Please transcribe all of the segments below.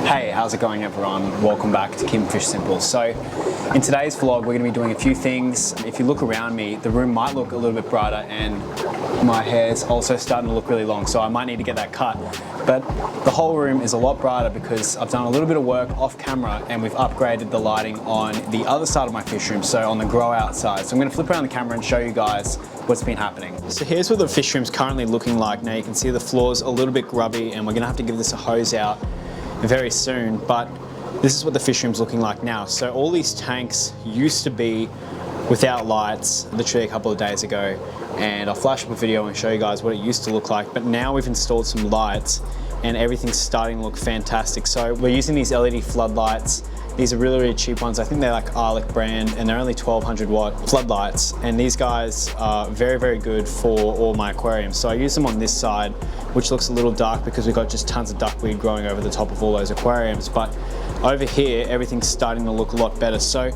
Hey, how's it going everyone? Welcome back to Keeping Fish Simple. So in today's vlog we're going to be doing a few things. If you look around me, the room might look a little bit brighter and my hair's also starting to look really long, so I might need to get that cut. But the whole room is a lot brighter because I've done a little bit of work off camera and we've upgraded the lighting on the other side of my fish room, so on the grow out side. So I'm going to flip around the camera and show you guys what's been happening. So here's what the fish room's currently looking like. Now you can see the floor's a little bit grubby and we're going to have to give this a hose out very soon, but this is what the fish room's looking like now. So all these tanks used to be without lights literally a couple of days ago, and I'll flash up a video and show you guys what it used to look like, but now we've installed some lights and everything's starting to look fantastic. So we're using these LED floodlights. These are really, really cheap ones. I think they're like Arlic brand and they're only 1200 watt floodlights, and these guys are very, very good for all my aquariums. So I use them on this side, which looks a little dark because we've got just tons of duckweed growing over the top of all those aquariums, but over here everything's starting to look a lot better. So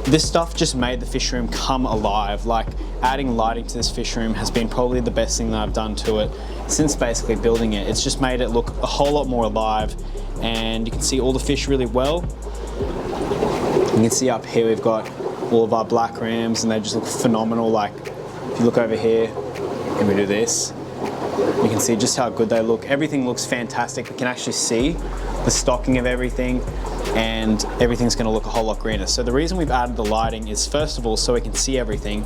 this stuff just made the fish room come alive. Like, adding lighting to this fish room has been probably the best thing that I've done to it since basically building it. It's just made it look a whole lot more alive, and you can see all the fish really well. You can see up here we've got all of our black rams and they just look phenomenal. Like, if you look over here and we do this, you can see just how good they look. Everything looks fantastic. We can actually see the stocking of everything, and everything's going to look a whole lot greener. So the reason we've added the lighting is, first of all, so we can see everything,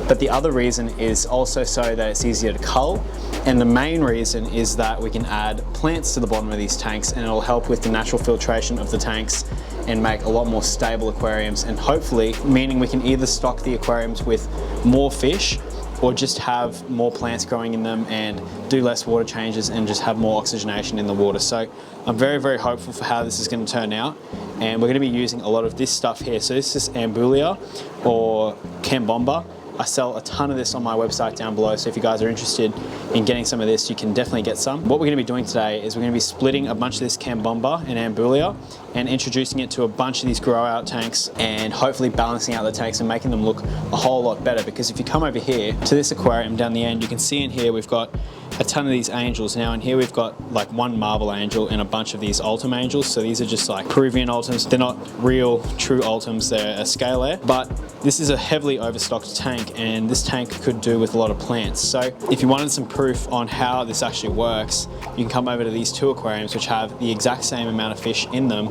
but the other reason is also so that it's easier to cull, and the main reason is that we can add plants to the bottom of these tanks, and it'll help with the natural filtration of the tanks and make a lot more stable aquariums, and hopefully meaning we can either stock the aquariums with more fish or just have more plants growing in them and do less water changes and just have more oxygenation in the water. So I'm very, very hopeful for how this is going to turn out, and we're going to be using a lot of this stuff here. So this is Ambulia or Cambomba. I sell a ton of this on my website down below, so if you guys are interested in getting some of this, you can definitely get some. What we're going to be doing today is we're going to be splitting a bunch of this Cambomba and Ambulia and introducing it to a bunch of these grow out tanks, and hopefully balancing out the tanks and making them look a whole lot better. Because if you come over here to this aquarium down the end, you can see in here we've got a ton of these angels. Now in here we've got like one marble angel and a bunch of these ultim angels. So these are just like Peruvian ultims. They're not real true ultims, they're a scale air, but this is a heavily overstocked tank, and this tank could do with a lot of plants. So if you wanted some proof on how this actually works, you can come over to these two aquariums which have the exact same amount of fish in them,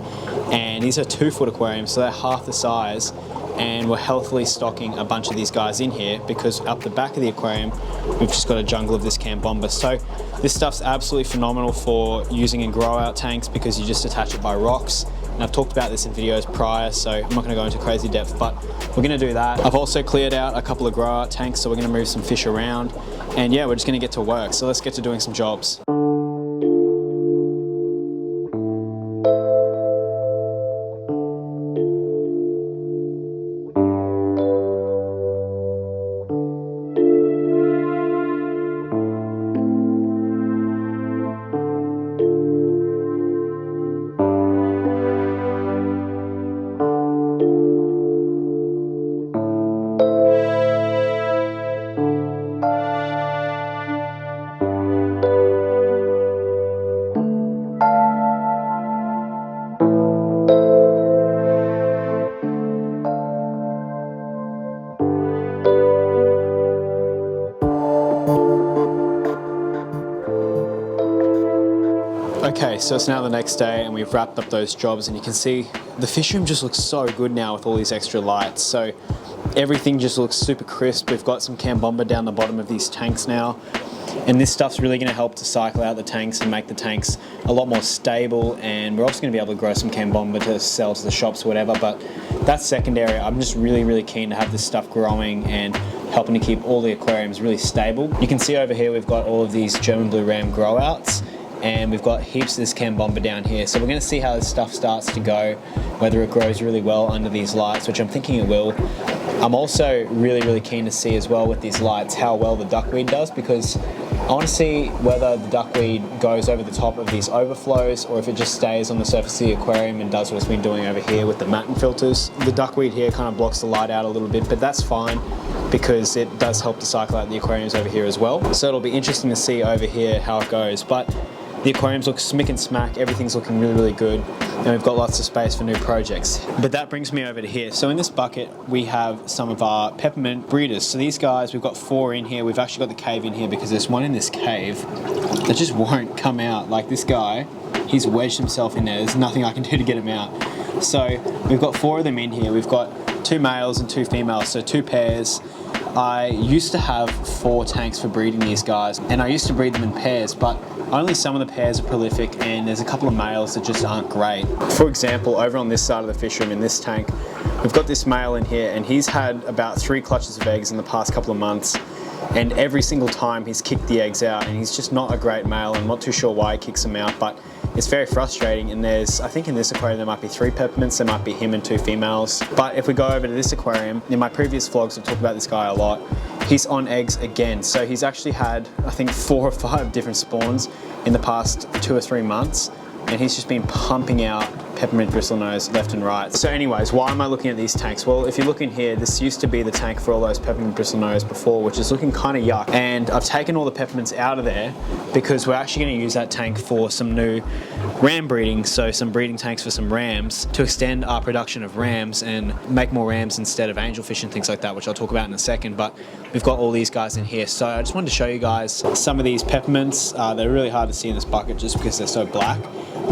and these are 2-foot aquariums, so they're half the size, and we're healthily stocking a bunch of these guys in here because up the back of the aquarium we've just got a jungle of this Cambomba. So this stuff's absolutely phenomenal for using in grow out tanks because you just attach it by rocks, and I've talked about this in videos prior, so I'm not going to go into crazy depth, but we're going to do that. I've also cleared out a couple of grow out tanks, so we're going to move some fish around, and yeah, we're just going to get to work. So let's get to doing some jobs. Okay, so it's now the next day and we've wrapped up those jobs, and you can see the fish room just looks so good now with all these extra lights. So everything just looks super crisp. We've got some Cambomba down the bottom of these tanks now, and this stuff's really going to help to cycle out the tanks and make the tanks a lot more stable, and we're also going to be able to grow some Cambomba to sell to the shops or whatever, but that's secondary. I'm just really, really keen to have this stuff growing and helping to keep all the aquariums really stable. You can see over here we've got all of these German blue ram grow outs, and we've got heaps of this Cambomba down here. So we're going to see how this stuff starts to go, whether it grows really well under these lights, which I'm thinking it will. I'm also really, really keen to see as well with these lights how well the duckweed does, because I want to see whether the duckweed goes over the top of these overflows or if it just stays on the surface of the aquarium and does what it's been doing over here with the matin filters. The duckweed here kind of blocks the light out a little bit, but that's fine because it does help to cycle out the aquariums over here as well. So it'll be interesting to see over here how it goes. But The aquariums look smick and smack, everything's looking really, really good, and we've got lots of space for new projects. But that brings me over to here. So in this bucket, we have some of our peppermint breeders. So these guys, we've got 4 in here. We've actually got the cave in here because there's one in this cave that just won't come out. Like this guy, he's wedged himself in there. There's nothing I can do to get him out. So we've got 4 of them in here. We've got 2 males and 2 females, so 2 pairs. I used to have 4 tanks for breeding these guys, and I used to breed them in pairs, but only some of the pairs are prolific, and there's a couple of males that just aren't great. For example, over on this side of the fish room in this tank, we've got this male in here, and he's had about 3 clutches of eggs in the past couple of months, and every single time he's kicked the eggs out, and he's just not a great male. I'm not too sure why he kicks them out, but it's very frustrating. And there's, I think in this aquarium there might be 3 peppermints, there might be him and 2 females. But if we go over to this aquarium, in my previous vlogs I've talked about this guy a lot, he's on eggs again. So he's actually had, I think, 4 or 5 different spawns in the past 2 or 3 months, and he's just been pumping out peppermint bristlenose left and right. So anyways, why am I looking at these tanks? Well, if you look in here, this used to be the tank for all those peppermint bristlenose before, which is looking kind of yuck. And I've taken all the peppermints out of there because we're actually going to use that tank for some new ram breeding, so some breeding tanks for some rams to extend our production of rams and make more rams instead of angelfish and things like that, which I'll talk about in a second. But we've got all these guys in here. So I just wanted to show you guys some of these peppermints. They're really hard to see in this bucket just because they're so black.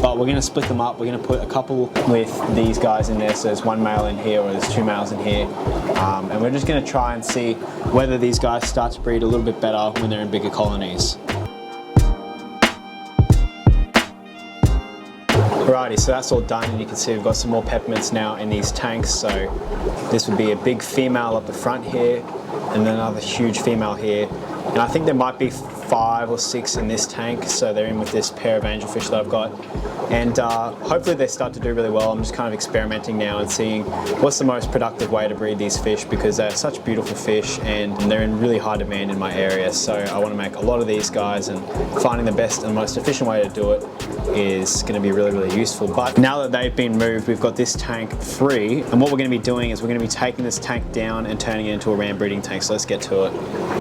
But we're going to split them up. We're going to put a couple with these guys in there. So there's 1 male in here, or there's 2 males in here. And we're just going to try and see whether these guys start to breed a little bit better when they're in bigger colonies. Alrighty, so that's all done, and you can see we've got some more peppermints now in these tanks. So this would be a big female up the front here, and then another huge female here. And I think there might be 5 or 6 in this tank, so they're in with this pair of angelfish that I've got. And hopefully they start to do really well. I'm just kind of experimenting now and seeing what's the most productive way to breed these fish, because they're such beautiful fish and they're in really high demand in my area. So I want to make a lot of these guys, and finding the best and most efficient way to do it is going to be really, really useful. But now that they've been moved, we've got this tank free, and what we're going to be doing is we're going to be taking this tank down and turning it into a ram breeding tank. So let's get to it.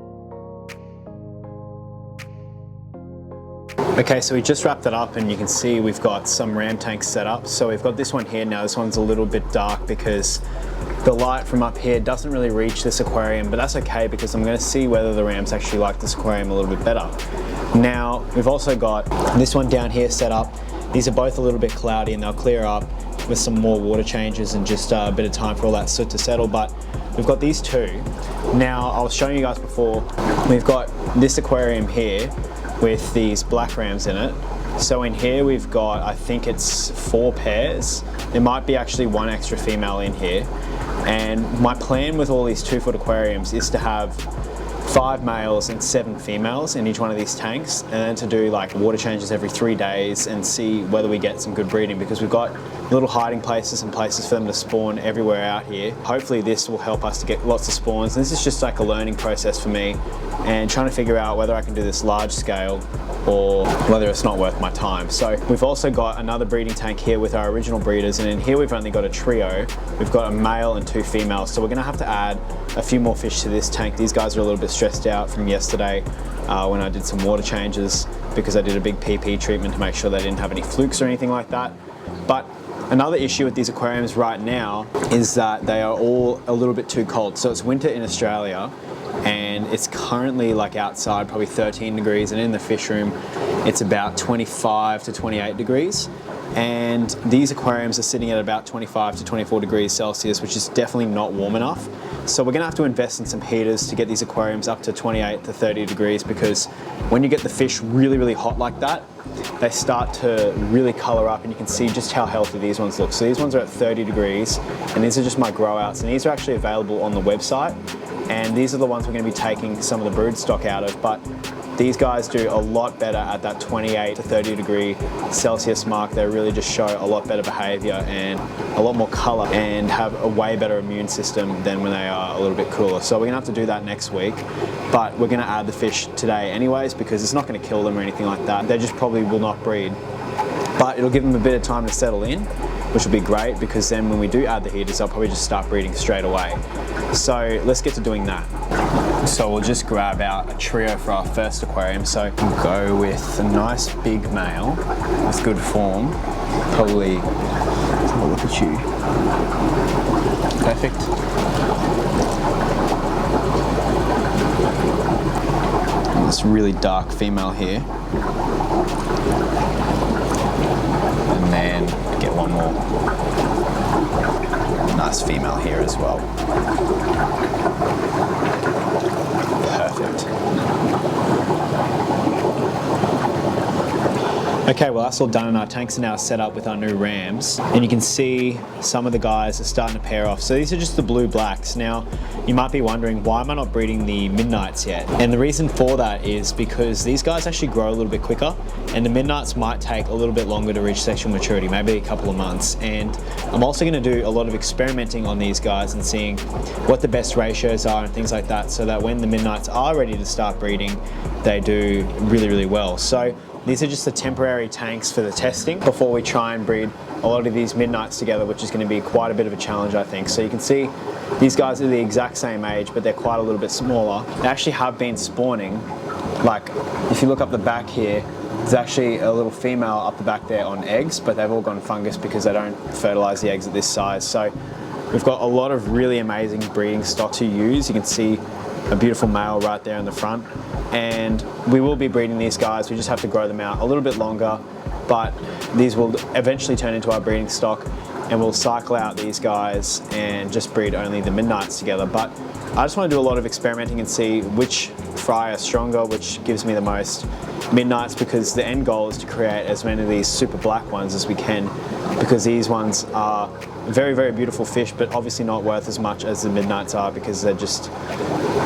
Okay, so we just wrapped it up, and you can see we've got some ram tanks set up. So we've got this one here now. This one's a little bit dark because the light from up here doesn't really reach this aquarium, but that's okay because I'm going to see whether the rams actually like this aquarium a little bit better. Now, we've also got this one down here set up. These are both a little bit cloudy, and they'll clear up with some more water changes and just a bit of time for all that soot to settle. But we've got these 2. Now, I was showing you guys before, we've got this aquarium here with these black rams in it. So in here we've got, I think it's 4 pairs. There might be actually 1 extra female in here. And my plan with all these 2-foot aquariums is to have 5 males and 7 females in each one of these tanks, and then to do like water changes every 3 days and see whether we get some good breeding, because we've got little hiding places and places for them to spawn everywhere out here. Hopefully this will help us to get lots of spawns. This is just like a learning process for me, and trying to figure out whether I can do this large scale or whether it's not worth my time. So we've also got another breeding tank here with our original breeders, and in here we've only got a trio. We've got a male and 2 females, so we're gonna have to add a few more fish to this tank. These guys are a little bit stressed out from yesterday when I did some water changes, because I did a big PP treatment to make sure they didn't have any flukes or anything like that. But another issue with these aquariums right now is that they are all a little bit too cold. So it's winter in Australia, and it's currently like outside probably 13 degrees, and in the fish room it's about 25 to 28 degrees. And these aquariums are sitting at about 25 to 24 degrees Celsius, which is definitely not warm enough. So we're going to have to invest in some heaters to get these aquariums up to 28 to 30 degrees, because when you get the fish really, really hot like that, they start to really color up, and you can see just how healthy these ones look. So these ones are at 30 degrees, and these are just my grow outs, and these are actually available on the website. And these are the ones we're going to be taking some of the brood stock out of, but these guys do a lot better at that 28 to 30 degree Celsius mark. They really just show a lot better behavior and a lot more color, and have a way better immune system than when they are a little bit cooler. So we're gonna have to do that next week, but we're gonna add the fish today anyways, because it's not gonna kill them or anything like that. They just probably will not breed, but it'll give them a bit of time to settle in, which will be great, because then when we do add the heaters, they'll probably just start breeding straight away. So let's get to doing that. So we'll just grab out a trio for our first aquarium. So we'll go with a nice big male with good form. Probably, let's have a look at you. Perfect. And this really dark female here. And then get one more nice female here as well. Perfect. Okay, well that's all done and our tanks are now set up with our new rams. And you can see some of the guys are starting to pair off. So these are just the blue blacks. Now, you might be wondering, why am I not breeding the midnights yet? And the reason for that is because these guys actually grow a little bit quicker and the midnights might take a little bit longer to reach sexual maturity, maybe a couple of months. And I'm also gonna do a lot of experimenting on these guys and seeing what the best ratios are and things like that, so that when the midnights are ready to start breeding, they do really, really well. So these are just the temporary tanks for the testing before we try and breed a lot of these midnights together, which is going to be quite a bit of a challenge, I think. So you can see these guys are the exact same age, but they're quite a little bit smaller. They actually have been spawning. Like, if you look up the back here, there's actually a little female up the back there on eggs, but they've all gone fungus because they don't fertilize the eggs at this size. So we've got a lot of really amazing breeding stock to use. You can see a beautiful male right there in the front. And we will be breeding these guys. We just have to grow them out a little bit longer, but these will eventually turn into our breeding stock and we'll cycle out these guys and just breed only the midnights together. But I just want to do a lot of experimenting and see which fry are stronger, which gives me the most midnights, because the end goal is to create as many of these super black ones as we can, because these ones are very, very beautiful fish, but obviously not worth as much as the midnights are because they're just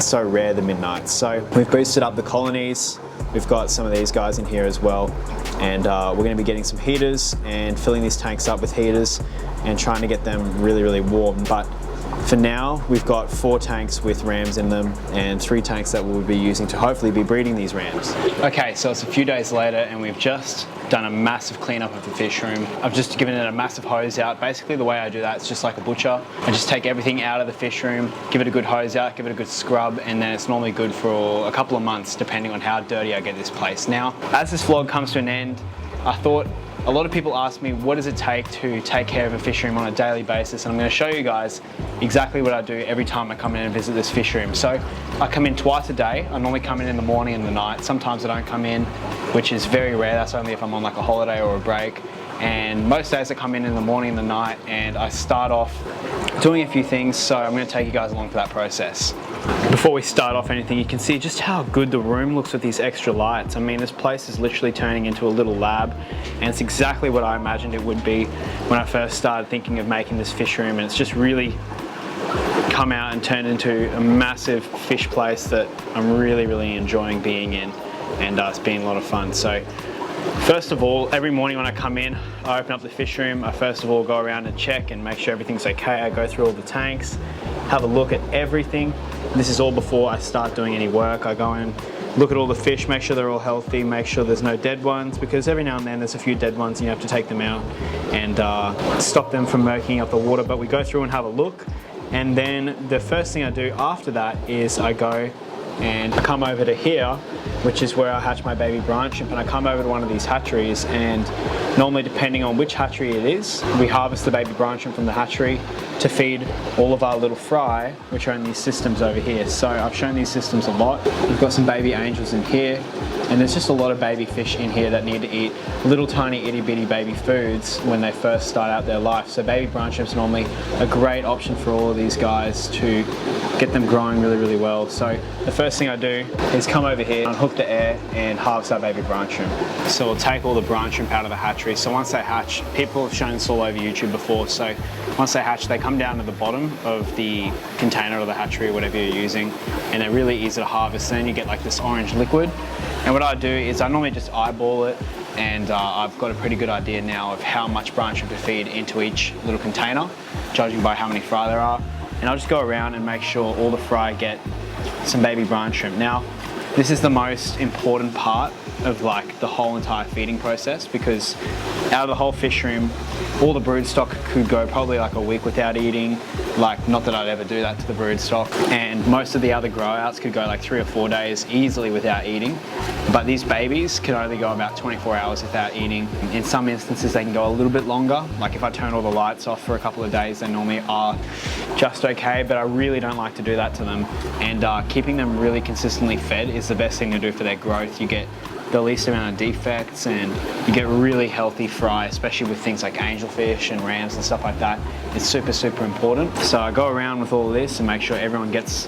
so rare, the midnights. So we've boosted up the colonies. We've got some of these guys in here as well. And we're going to be getting some heaters and filling these tanks up with heaters and trying to get them really, really warm. But for now, we've got 4 tanks with rams in them and 3 tanks that we'll be using to hopefully be breeding these rams. Okay, so it's a few days later and we've just done a massive cleanup of the fish room. I've just given it a massive hose out. Basically the way I do that is just like a butcher. I just take everything out of the fish room, give it a good hose out, give it a good scrub, and then it's normally good for a couple of months depending on how dirty I get this place. Now, as this vlog comes to an end, I thought, a lot of people ask me, what does it take to take care of a fish room on a daily basis? And I'm going to show you guys exactly what I do every time I come in and visit this fish room. So I come in twice a day. I normally come in the morning and the night. Sometimes I don't come in, which is very rare. That's only if I'm on like a holiday or a break. And most days I come in the morning and the night, and I start off doing a few things. So I'm going to take you guys along for that process. Before we start off anything, you can see just how good the room looks with these extra lights. I mean, this place is literally turning into a little lab, and it's exactly what I imagined it would be when I first started thinking of making this fish room, and it's just really come out and turned into a massive fish place that I'm really, really enjoying being in, and it's been a lot of fun. So first of all, every morning when I come in, I open up the fish room. I first of all go around and check and make sure everything's okay. I go through all the tanks, have a look at everything. This is all before I start doing any work. I go in, look at all the fish, make sure they're all healthy, make sure there's no dead ones, because every now and then there's a few dead ones and you have to take them out and stop them from murking up the water. But we go through and have a look, and then the first thing I do after that is I go and I come over to here, which is where I hatch my baby brine shrimp, and I come over to one of these hatcheries, and normally depending on which hatchery it is, we harvest the baby brine shrimp from the hatchery to feed all of our little fry, which are in these systems over here. So I've shown these systems a lot. We've got some baby angels in here, and there's just a lot of baby fish in here that need to eat little tiny itty bitty baby foods when they first start out their life. So baby brine shrimp's normally a great option for all of these guys to get them growing really, really well. So the first thing I do is come over here, unhook the air, and harvest our baby brine shrimp. So we'll take all the brine shrimp out of the hatchery. So once they hatch, people have shown this all over YouTube before, so once they hatch, they come down to the bottom of the container or the hatchery, whatever you're using, and they're really easy to harvest. Then you get like this orange liquid, and what I do is I normally just eyeball it, and I've got a pretty good idea now of how much brine shrimp to feed into each little container, judging by how many fry there are. And I'll just go around and make sure all the fry get some baby brine shrimp. Now, this is the most important part of like the whole entire feeding process, because out of the whole fish room, all the brood stock could go probably like a week without eating. Like, not that I'd ever do that to the brood stock, and most of the other grow outs could go like 3 or 4 days easily without eating, but these babies can only go about 24 hours without eating. In some instances they can go a little bit longer. Like if I turn all the lights off for a couple of days, they normally are just okay, but I really don't like to do that to them. And keeping them really consistently fed is the best thing to do for their growth. You get the least amount of defects and you get really healthy fry, especially with things like angelfish and rams and stuff like that. It's super, super important. So I go around with all of this and make sure everyone gets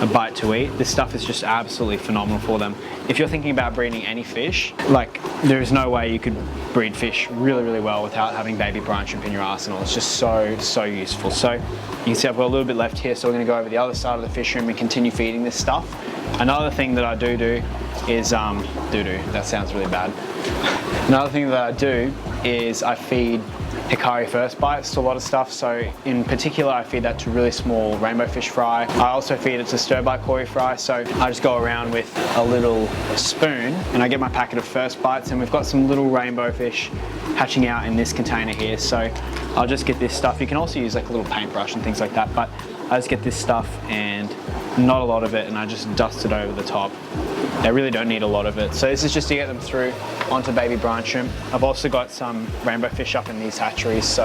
a bite to eat. This stuff is just absolutely phenomenal for them. If you're thinking about breeding any fish, like there is no way you could breed fish really, really well without having baby brine shrimp in your arsenal. It's just so, so useful. So you can see I've got a little bit left here, so we're gonna go over the other side of the fish room and continue feeding this stuff. Another thing that I do is, that sounds really bad. Another thing that I do is I feed Hikari first bites to a lot of stuff. So in particular, I feed that to really small rainbow fish fry. I also feed it to stir-by Koi fry. So I just go around with a little spoon and I get my packet of first bites, and we've got some little rainbow fish hatching out in this container here. So I'll just get this stuff. You can also use like a little paintbrush and things like that, but I just get this stuff and not a lot of it, and I just dust it over the top. They really don't need a lot of it. So this is just to get them through onto baby brine shrimp. I've also got some rainbow fish up in these hatcheries, so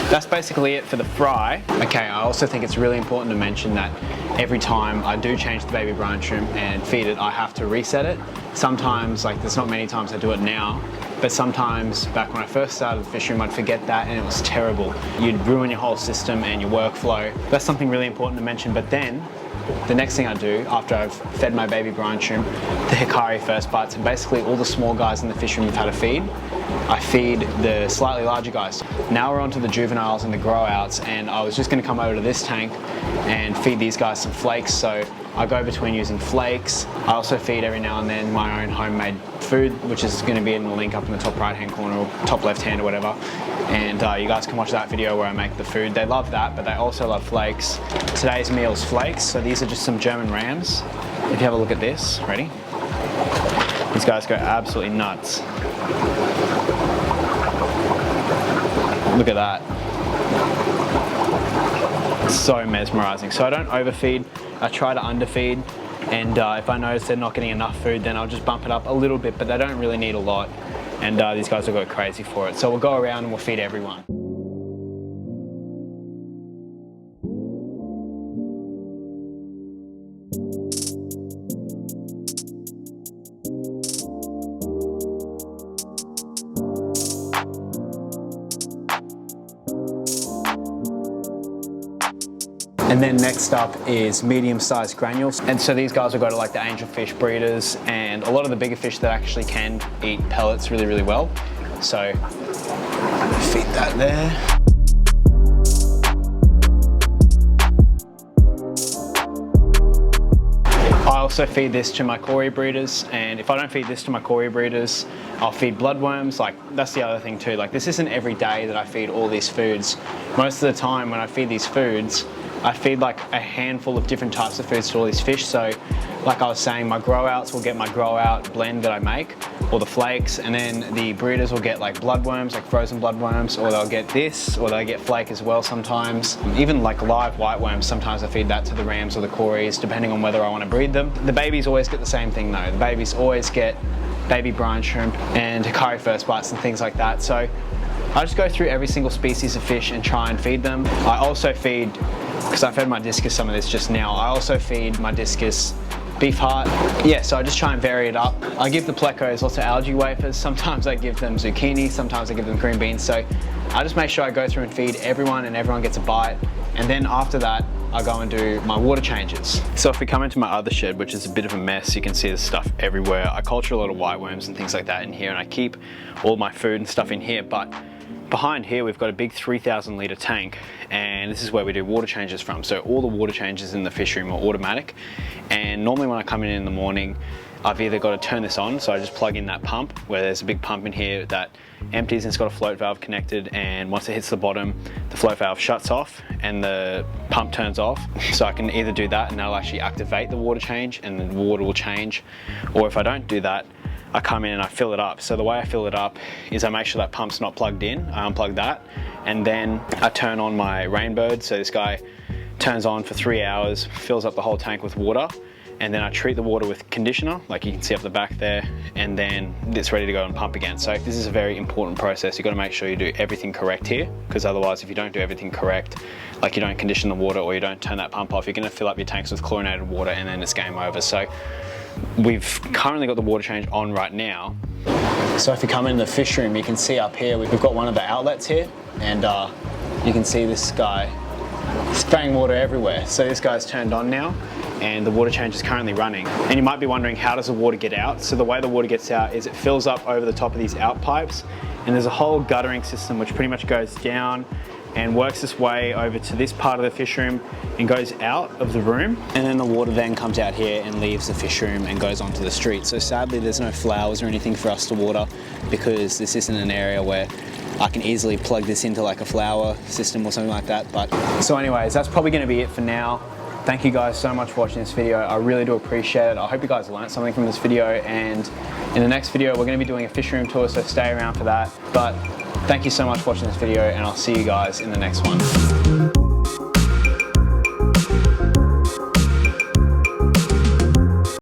that's basically it for the fry. Okay, I also think it's really important to mention that every time I do change the baby brine shrimp and feed it, I have to reset it. Sometimes, like there's not many times I do it now, but sometimes back when I first started the fish room, I'd forget that and it was terrible. You'd ruin your whole system and your workflow. That's something really important to mention. But then the next thing I do after I've fed my baby brine shrimp the Hikari first bites, and basically all the small guys in the fish room have had a feed, I feed the slightly larger guys. Now we're on to the juveniles and the grow outs, and I was just going to come over to this tank and feed these guys some flakes. So I go between using flakes. I also feed every now and then my own homemade food, which is going to be in the link up in the top right hand corner or top left hand or whatever. And you guys can watch that video where I make the food. They love that, but they also love flakes. Today's meal is flakes. So these are just some German rams. If you have a look at this, ready? These guys go absolutely nuts. Look at that. It's so mesmerizing. So I don't overfeed, I try to underfeed, and if I notice they're not getting enough food, then I'll just bump it up a little bit, but they don't really need a lot, and these guys will go crazy for it. So we'll go around and we'll feed everyone. And then next up is medium-sized granules. And so these guys will go to like the angelfish breeders and a lot of the bigger fish that actually can eat pellets really, really well. So feed that there. I also feed this to my Koi breeders, and if I don't feed this to my Koi breeders, I'll feed bloodworms. Like, that's the other thing too. Like, this isn't every day that I feed all these foods. Most of the time when I feed these foods, I feed like a handful of different types of foods to all these fish. So like I was saying, my grow outs will get my grow out blend that I make, or the flakes, and then the breeders will get like bloodworms, like frozen bloodworms, or they'll get this, or they get flake as well sometimes. Even like live white worms, sometimes I feed that to the rams or the Koris, depending on whether I want to breed them. The babies always get the same thing though. The babies always get baby brine shrimp and Hikari first bites and things like that. So I just go through every single species of fish and try and feed them. I also feed, because I fed my discus some of this just now, I also feed my discus beef heart. Yeah, so I just try and vary it up. I give the plecos lots of algae wafers. Sometimes I give them zucchini, sometimes I give them green beans. So I just make sure I go through and feed everyone and everyone gets a bite. And then after that, I go and do my water changes. So if we come into my other shed, which is a bit of a mess, you can see there's stuff everywhere. I culture a lot of white worms and things like that in here, and I keep all my food and stuff in here. But behind here, we've got a big 3,000 litre tank, and this is where we do water changes from. So all the water changes in the fish room are automatic. And normally when I come in the morning, I've either got to turn this on, so I just plug in that pump where there's a big pump in here that empties and it's got a float valve connected, and once it hits the bottom, the float valve shuts off and the pump turns off. So I can either do that and that'll actually activate the water change and the water will change, or if I don't do that, I come in and I fill it up. So the way I fill it up is I make sure that pump's not plugged in, I unplug that, and then I turn on my Rainbird. So this guy turns on for 3 hours, fills up the whole tank with water, and then I treat the water with conditioner, like you can see up the back there, and then it's ready to go and pump again. So this is a very important process. You've got to make sure you do everything correct here, because otherwise if you don't do everything correct, like you don't condition the water or you don't turn that pump off, you're going to fill up your tanks with chlorinated water and then it's game over. So we've currently got the water change on right now. So if you come in the fish room, you can see up here, we've got one of the outlets here, and you can see this guy spraying water everywhere. So this guy's turned on now and the water change is currently running. And you might be wondering, how does the water get out? So the way the water gets out is it fills up over the top of these out pipes, and there's a whole guttering system which pretty much goes down and works its way over to this part of the fish room and goes out of the room. And then the water then comes out here and leaves the fish room and goes onto the street. So sadly there's no flowers or anything for us to water, because this isn't an area where I can easily plug this into like a flower system or something like that. But so anyways, that's probably going to be it for now. Thank you guys so much for watching this video. I really do appreciate it. I hope you guys learned something from this video, and in the next video we're going to be doing a fish room tour, so stay around for that. But thank you so much for watching this video, and I'll see you guys in the next one.